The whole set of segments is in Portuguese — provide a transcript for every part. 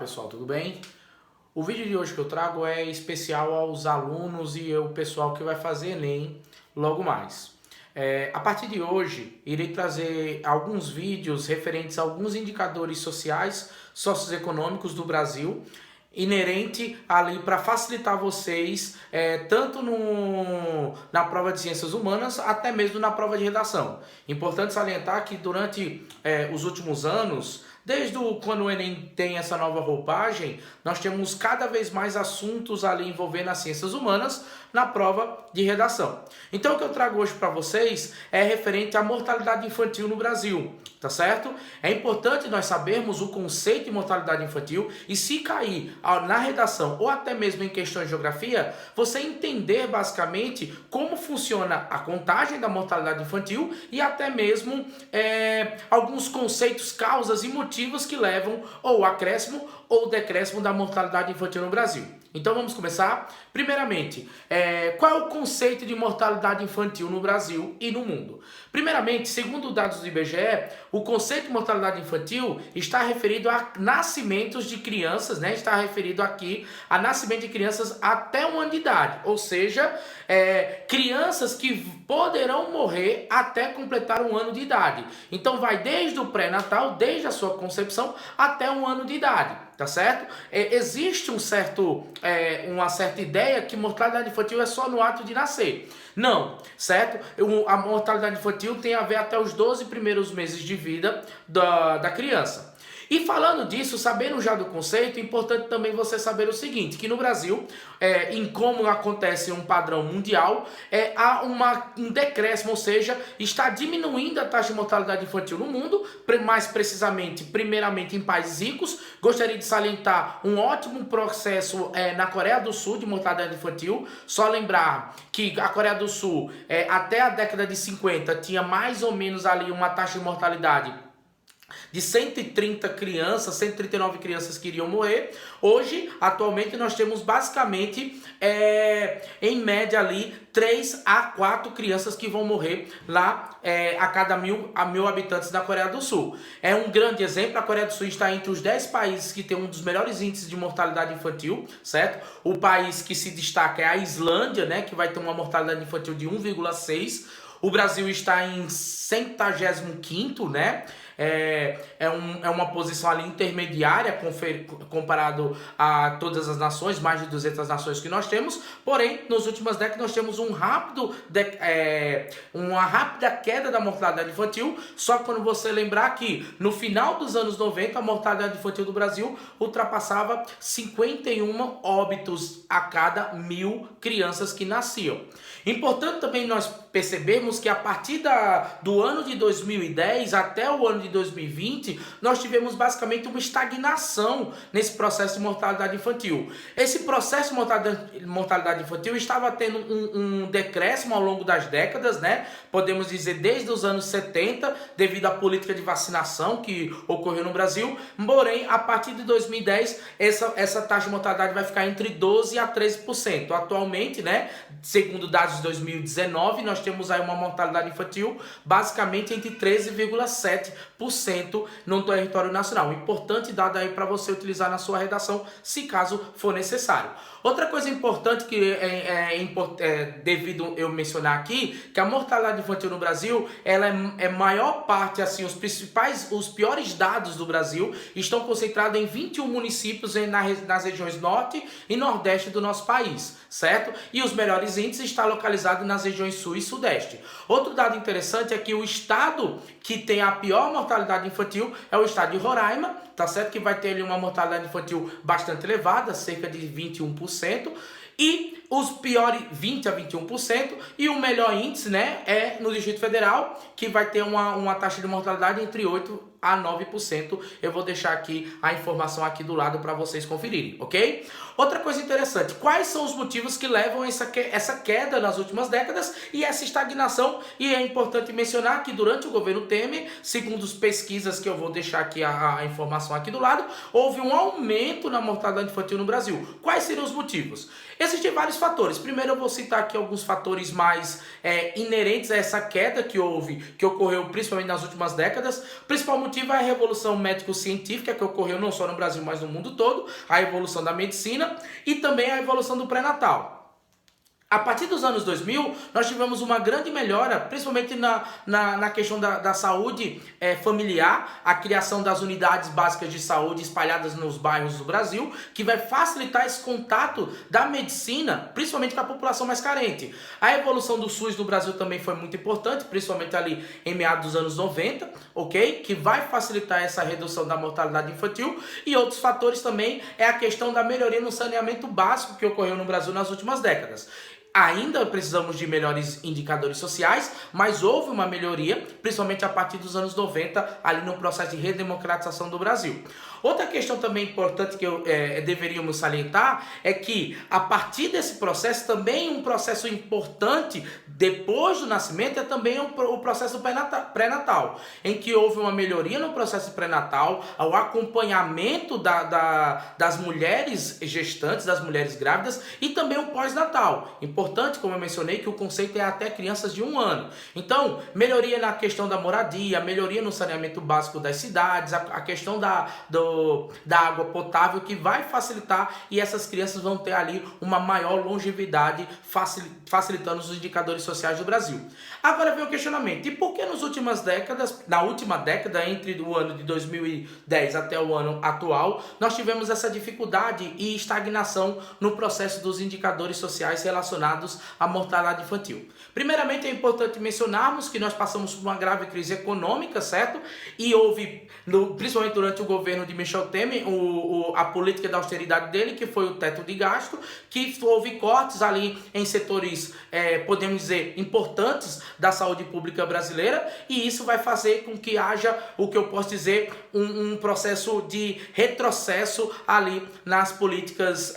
pessoal, tudo bem? O vídeo de hoje que eu trago é especial aos alunos e o pessoal que vai fazer Enem logo mais. A partir de hoje, irei trazer alguns vídeos referentes a alguns indicadores sociais, socioeconômicos do Brasil, inerente ali para facilitar vocês, tanto na prova de Ciências Humanas, até mesmo na prova de redação. Importante salientar que durante os últimos anos, desde quando o Enem tem essa nova roupagem, nós temos cada vez mais assuntos ali envolvendo as ciências humanas na prova de redação. Então o que eu trago hoje para vocês é referente à mortalidade infantil no Brasil, tá certo? É importante nós sabermos o conceito de mortalidade infantil e se cair na redação ou até mesmo em questões de geografia, você entender basicamente como funciona a contagem da mortalidade infantil e até mesmo alguns conceitos, causas e motivos que levam ou acréscimo ou decréscimo da mortalidade infantil no Brasil. Então vamos começar. Primeiramente, qual é o conceito de mortalidade infantil no Brasil e no mundo? Primeiramente, segundo dados do IBGE, o conceito de mortalidade infantil está referido a nascimentos de crianças, né? Está referido aqui a nascimento de crianças até 1 ano de idade, ou seja, crianças que poderão morrer até completar 1 ano de idade. Então vai desde o pré-natal, desde a sua concepção, até 1 ano de idade. Tá certo? Existe uma certa ideia que mortalidade infantil é só no ato de nascer. Não, certo? A mortalidade infantil tem a ver até os 12 primeiros meses de vida da criança. E falando disso, sabendo já do conceito, é importante também você saber o seguinte, que no Brasil, em como acontece um padrão mundial, há um decréscimo, ou seja, está diminuindo a taxa de mortalidade infantil no mundo, mais precisamente, primeiramente em países ricos. Gostaria de salientar um ótimo processo na Coreia do Sul de mortalidade infantil. Só lembrar que a Coreia do Sul, até a década de 50, tinha mais ou menos ali uma taxa de mortalidade de 139 crianças que iriam morrer. Hoje, atualmente, nós temos basicamente, em média ali, 3 a 4 crianças que vão morrer lá a cada mil habitantes da Coreia do Sul. É um grande exemplo. A Coreia do Sul está entre os 10 países que tem um dos melhores índices de mortalidade infantil, certo? O país que se destaca é a Islândia, né, que vai ter uma mortalidade infantil de 1,6. O Brasil está em 105º, né? É uma posição ali intermediária comparado a todas as nações, mais de 200 nações que nós temos. Porém, nas últimas décadas nós temos uma rápida queda da mortalidade infantil. Só quando você lembrar que no final dos anos 90 a mortalidade infantil do Brasil ultrapassava 51 óbitos a cada 1000 crianças que nasciam. Importante também nós percebermos que a partir do ano de 2010 até o ano de 2020, nós tivemos basicamente uma estagnação nesse processo de mortalidade infantil. Esse processo de mortalidade infantil estava tendo um decréscimo ao longo das décadas, né? Podemos dizer desde os anos 70, devido à política de vacinação que ocorreu no Brasil. Porém, a partir de 2010, essa taxa de mortalidade vai ficar entre 12% a 13%. Atualmente, né, segundo dados de 2019, nós temos aí uma mortalidade infantil basicamente entre 13,7% no território nacional. Importante dado aí para você utilizar na sua redação, se caso for necessário. Outra coisa importante que devido eu mencionar aqui, que a mortalidade infantil no Brasil, ela é maior parte, assim, os piores dados do Brasil estão concentrados em 21 municípios nas regiões norte e nordeste do nosso país, certo? E os melhores índices estão localizados nas regiões sul e sudeste. Outro dado interessante é que o estado que tem a pior mortalidade infantil é o estado de Roraima, tá certo? Que vai ter ali uma mortalidade infantil bastante elevada, cerca de 21%. E os piores 20 a 21%, e o melhor índice, né, é no Distrito Federal, que vai ter uma taxa de mortalidade entre 8 a 9%. Eu vou deixar aqui a informação aqui do lado para vocês conferirem, ok? Outra coisa interessante, quais são os motivos que levam essa queda nas últimas décadas e essa estagnação? E é importante mencionar que durante o governo Temer, segundo as pesquisas que eu vou deixar aqui a informação aqui do lado, houve um aumento na mortalidade infantil no Brasil. Quais seriam os motivos? Existem vários vários fatores. Primeiro eu vou citar aqui alguns fatores mais inerentes a essa queda que ocorreu principalmente nas últimas décadas. O principal motivo é a revolução médico-científica que ocorreu não só no Brasil, mas no mundo todo, a evolução da medicina e também a evolução do pré-natal. A partir dos anos 2000, nós tivemos uma grande melhora, principalmente na questão da saúde familiar, a criação das unidades básicas de saúde espalhadas nos bairros do Brasil, que vai facilitar esse contato da medicina, principalmente com a população mais carente. A evolução do SUS no Brasil também foi muito importante, principalmente ali em meados dos anos 90, ok? Que vai facilitar essa redução da mortalidade infantil. E outros fatores também é a questão da melhoria no saneamento básico que ocorreu no Brasil nas últimas décadas. Ainda precisamos de melhores indicadores sociais, mas houve uma melhoria, principalmente a partir dos anos 90, ali no processo de redemocratização do Brasil. Outra questão também importante que deveríamos salientar é que, a partir desse processo, também um processo importante, depois do nascimento, é também o processo pré-natal, em que houve uma melhoria no processo pré-natal, o acompanhamento das mulheres gestantes, das mulheres grávidas, e também o pós-natal. Importante, como eu mencionei, que o conceito é até crianças de 1 ano. Então, melhoria na questão da moradia, melhoria no saneamento básico das cidades, a questão da água potável, que vai facilitar, e essas crianças vão ter ali uma maior longevidade, facilitando os indicadores sociais do Brasil. Agora vem o questionamento: e por que na última década, entre o ano de 2010 até o ano atual, nós tivemos essa dificuldade e estagnação no processo dos indicadores sociais relacionados à mortalidade infantil? Primeiramente, é importante mencionarmos que nós passamos por uma grave crise econômica, certo? E houve, principalmente durante o governo de Michel Temer, a política da austeridade dele, que foi o teto de gasto, que houve cortes ali em setores, podemos dizer, importantes da saúde pública brasileira, e isso vai fazer com que haja, o que eu posso dizer, um processo de retrocesso ali nas políticas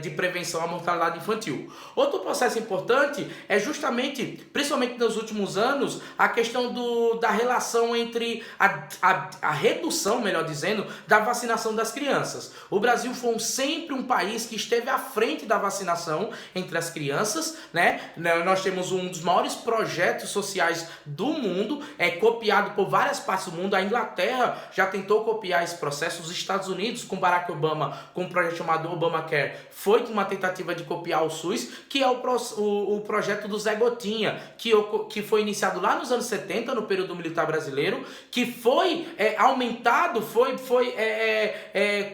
de prevenção à mortalidade infantil. Outro processo importante é justamente, principalmente nos últimos anos, a questão da relação entre a redução, melhor dizendo, da vacinação das crianças. O Brasil foi sempre um país que esteve à frente da vacinação entre as crianças, né? Nós temos um dos maiores projetos sociais do mundo, copiado por várias partes do mundo. A Inglaterra já tentou copiar esse processo, os Estados Unidos, com Barack Obama, com um projeto chamado Obamacare, foi uma tentativa de copiar o SUS, que é o projeto do Zé Gotinha, que foi iniciado lá nos anos 70, no período militar brasileiro, que foi aumentado,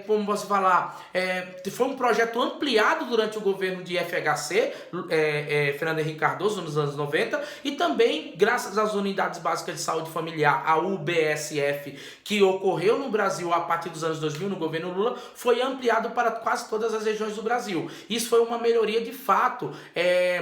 como posso falar, foi um projeto ampliado durante o governo de FHC, Fernando Henrique Cardoso, nos anos 90, e também, graças às unidades básicas de saúde familiar, a UBSF, que ocorreu no Brasil a partir dos anos 2000, no governo Lula, foi ampliado para quase todas as regiões do Brasil. Isso foi uma melhoria de fato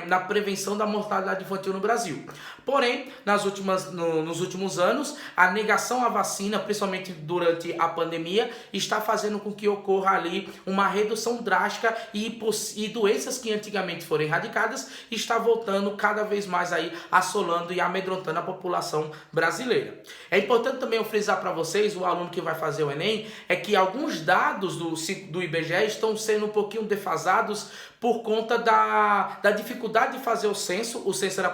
na prevenção da mortalidade infantil no Brasil. Porém, nos últimos anos, a negação à vacina, principalmente durante a pandemia, está fazendo com que ocorra ali uma redução drástica e doenças que antigamente foram erradicadas está voltando cada vez mais aí, assolando e amedrontando a população brasileira. É importante também eu frisar para vocês, o aluno que vai fazer o Enem, é que alguns dados do IBGE estão sendo um pouquinho defasados por conta da dificuldade de fazer o censo. O censo era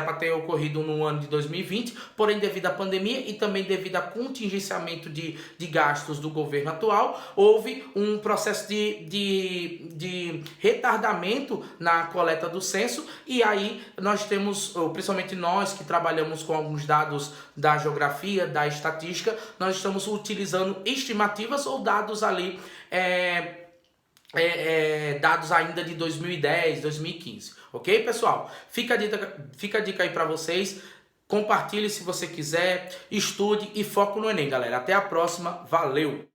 para ter ocorrido no ano de 2020, porém devido à pandemia e também devido ao contingenciamento de gastos do governo atual, houve um processo de retardamento na coleta do censo, e aí nós temos, principalmente nós que trabalhamos com alguns dados da geografia, da estatística, nós estamos utilizando estimativas ou dados ali dados ainda de 2010, 2015, ok, pessoal? Fica a dica aí para vocês, compartilhe se você quiser, estude e foco no Enem, galera. Até a próxima, valeu!